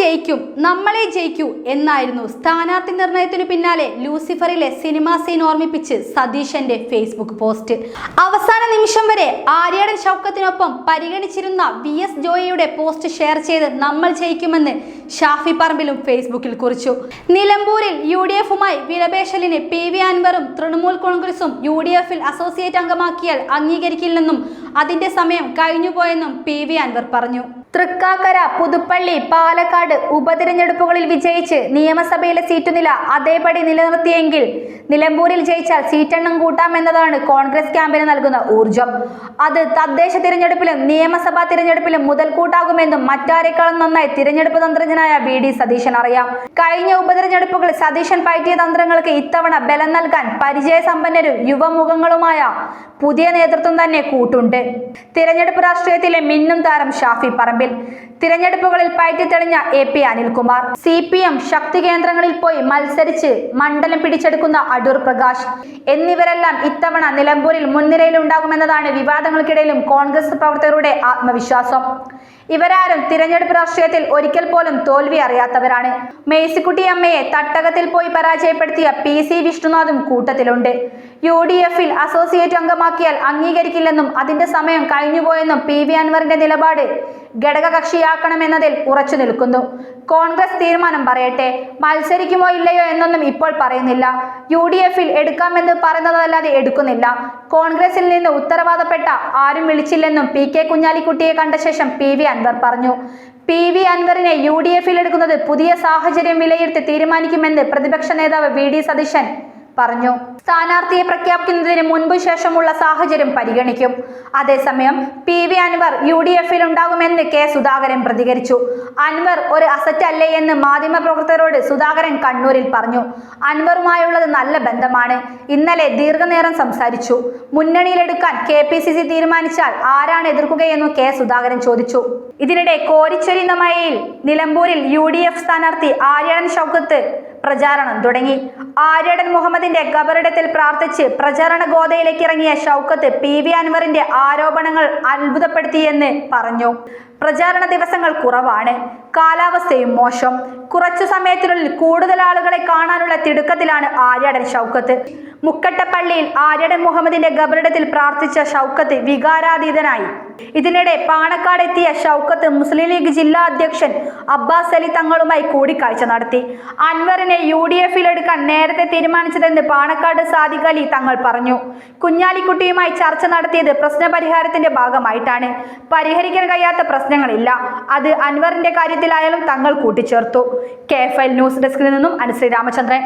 ജയിക്കും, നമ്മളെ ജയിക്കൂ എന്നായിരുന്നു സ്ഥാനാർത്ഥി നിർണയത്തിനു പിന്നാലെ ലൂസിഫറിലെ സിനിമാ സീൻ ഓർമ്മിപ്പിച്ച് സതീശന്റെ ഫേസ്ബുക്ക് പോസ്റ്റ്. അവസാന നിമിഷം വരെ ആര്യാടൻ ഷൗക്കത്തിനൊപ്പം പരിഗണിച്ചിരുന്ന VS ജോയിയുടെ പോസ്റ്റ് ഷെയർ ചെയ്ത് നമ്മൾ ജയിക്കുമെന്ന് ഷാഫി പറമ്പിലും ഫേസ്ബുക്കിൽ കുറിച്ചു. നിലമ്പൂരിൽ UDF-ഉമായി വിലപേശലിന് PV അൻവറും തൃണമൂൽ കോൺഗ്രസും UDF-ൽ അസോസിയേറ്റ് അംഗമാക്കിയാൽ അംഗീകരിക്കില്ലെന്നും അതിന്റെ സമയം കഴിഞ്ഞുപോയെന്നും PV അൻവർ പറഞ്ഞു. തൃക്കാക്കര, പുതുപ്പള്ളി, പാലക്കാട് ഉപതിരഞ്ഞെടുപ്പുകളിൽ വിജയിച്ച് നിയമസഭയിലെ സീറ്റുനില അതേപടി നിലനിർത്തിയെങ്കിൽ നിലമ്പൂരിൽ ജയിച്ചാൽ സീറ്റെണ്ണം കൂട്ടാമെന്നതാണ് കോൺഗ്രസ് ക്യാമ്പിന് നൽകുന്ന ഊർജം. അത് തദ്ദേശ തിരഞ്ഞെടുപ്പിലും നിയമസഭാ തിരഞ്ഞെടുപ്പിലും മുതൽക്കൂട്ടാകുമെന്നും മറ്റാരെക്കാളും നന്നായി തിരഞ്ഞെടുപ്പ് തന്ത്രജ്ഞനായ VD സതീശൻ അറിയാം. കഴിഞ്ഞ ഉപതിരഞ്ഞെടുപ്പുകളിൽ സതീശൻ പയറ്റിയ തന്ത്രങ്ങൾക്ക് ഇത്തവണ ബലം നൽകാൻ പരിചയസമ്പന്നരും യുവമുഖങ്ങളുമായ പുതിയ നേതൃത്വം തന്നെ കൂട്ടുണ്ട്. തിരഞ്ഞെടുപ്പ് രാഷ്ട്രീയത്തിലെ മിന്നും താരം ഷാഫി പറമ്പിൽ, തിരഞ്ഞെടുപ്പുകളിൽ പയറ്റിത്തെളിഞ്ഞ AP അനിൽകുമാർ, CPM ശക്തി കേന്ദ്രങ്ങളിൽ പോയി മത്സരിച്ച് മണ്ഡലം പിടിച്ചെടുക്കുന്ന അടൂർ പ്രകാശ് എന്നിവരെല്ലാം ഇത്തവണ നിലമ്പൂരിൽ മുൻനിരയിലുണ്ടാകുമെന്നതാണ് വിവാദങ്ങൾക്കിടയിലും കോൺഗ്രസ് പ്രവർത്തകരുടെ ആത്മവിശ്വാസം. ഇവരാരും തിരഞ്ഞെടുപ്പ് രാഷ്ട്രീയത്തിൽ ഒരിക്കൽ പോലും തോൽവി അറിയാത്തവരാണ്. മേഴ്സിക്കുട്ടിയമ്മയെ തട്ടകത്തിൽ പോയി പരാജയപ്പെടുത്തിയ PC വിഷ്ണുനാഥും കൂട്ടത്തിലുണ്ട്. UDF-ൽ അസോസിയേറ്റ് അംഗമാക്കിയാൽ അംഗീകരിക്കില്ലെന്നും അതിന്റെ സമയം കഴിഞ്ഞുപോയെന്നും PV അൻവറിന്റെ നിലപാട് ഘടകകക്ഷിയാക്കണമെന്നതിൽ ഉറച്ചു നിൽക്കുന്നു. കോൺഗ്രസ് തീരുമാനം പറയട്ടെ, മത്സരിക്കുമോ ഇല്ലയോ എന്നൊന്നും ഇപ്പോൾ പറയുന്നില്ല. UDF-ൽ എടുക്കാമെന്ന് പറയുന്നതല്ലാതെ എടുക്കുന്നില്ല. കോൺഗ്രസിൽ നിന്ന് ഉത്തരവാദപ്പെട്ട ആരും വിളിച്ചില്ലെന്നും PK കുഞ്ഞാലിക്കുട്ടിയെ കണ്ട ശേഷം PV അൻവർ പറഞ്ഞു. PV അൻവറിനെ UDF-ൽ എടുക്കുന്നത് പുതിയ സാഹചര്യം വിലയിരുത്തി തീരുമാനിക്കുമെന്ന് പ്രതിപക്ഷ നേതാവ് VD സതീശൻ പറഞ്ഞു. സ്ഥാനാർത്ഥിയെ പ്രഖ്യാപിക്കുന്നതിന് മുൻപ് ശേഷമുള്ള സാഹചര്യം പരിഗണിക്കും. അതേസമയം PV അൻവർ UDF-ൽ ഉണ്ടാകുമെന്ന് K സുധാകരൻ പ്രതികരിച്ചു. അൻവർ ഒരു അസറ്റ് അല്ലേ എന്ന് മാധ്യമപ്രവർത്തകരോട് സുധാകരൻ കണ്ണൂരിൽ പറഞ്ഞു. അൻവറുമായുള്ളത് നല്ല ബന്ധമാണ്. ഇന്നലെ ദീർഘനേരം സംസാരിച്ചു. മുന്നണിയിലെടുക്കാൻ KPCC തീരുമാനിച്ചാൽ ആരാണ് എതിർക്കുകയെന്നു K സുധാകരൻ ചോദിച്ചു. ഇതിനിടെ കോരിച്ചൊരിയുന്ന മഴയിൽ നിലമ്പൂരിൽ UDF സ്ഥാനാർത്ഥി ആര്യാടൻ ഷൗക്കത്ത് പ്രചാരണം തുടങ്ങി. ആര്യാടൻ മുഹമ്മദിന്റെ ഖബറിടത്തിൽ പ്രാർത്ഥിച്ച് പ്രചാരണ ഗോതയിലേക്ക് ഇറങ്ങിയ ഷൗക്കത്ത് PV അൻവറിന്റെ ആരോപണങ്ങൾ അത്ഭുതപ്പെടുത്തിയെന്ന് പറഞ്ഞു. പ്രചാരണ ദിവസങ്ങൾ കുറവാണ്, കാലാവസ്ഥയും മോശം. കുറച്ചു സമയത്തിനുള്ളിൽ കൂടുതൽ ആളുകളെ കാണാനുള്ള തിടുക്കത്തിലാണ് ആര്യാടൻ ഷൗക്കത്ത്. മുക്കട്ടപ്പള്ളിയിൽ ആര്യാടൻ മുഹമ്മദിന്റെ ഖബറിടത്തിൽ പ്രാർത്ഥിച്ച ഷൗക്കത്ത് വികാരാതീതനായി. ഇതിനിടെ പാണക്കാട് എത്തിയ ഷൗക്കത്ത് മുസ്ലിം ലീഗ് ജില്ലാ അധ്യക്ഷൻ അബ്ബാസ് അലി തങ്ങളുമായി കൂടിക്കാഴ്ച നടത്തി. അൻവറിനെ UDF-ൽ എടുക്കാൻ നേരത്തെ തീരുമാനിച്ചതെന്ന് പാണക്കാട് സാദിഖ് അലി തങ്ങൾ പറഞ്ഞു. കുഞ്ഞാലിക്കുട്ടിയുമായി ചർച്ച നടത്തിയത് പ്രശ്നപരിഹാരത്തിന്റെ ഭാഗമായിട്ടാണ്. പരിഹരിക്കാൻ കഴിയാത്ത പ്രശ്നങ്ങളില്ല, അത് അൻവറിന്റെ കാര്യത്തിലായാലും തങ്ങൾ കൂട്ടിച്ചേർത്തു. KFL ന്യൂസ് ഡെസ്കിൽ നിന്നും അനുശ്രീ രാമചന്ദ്രൻ.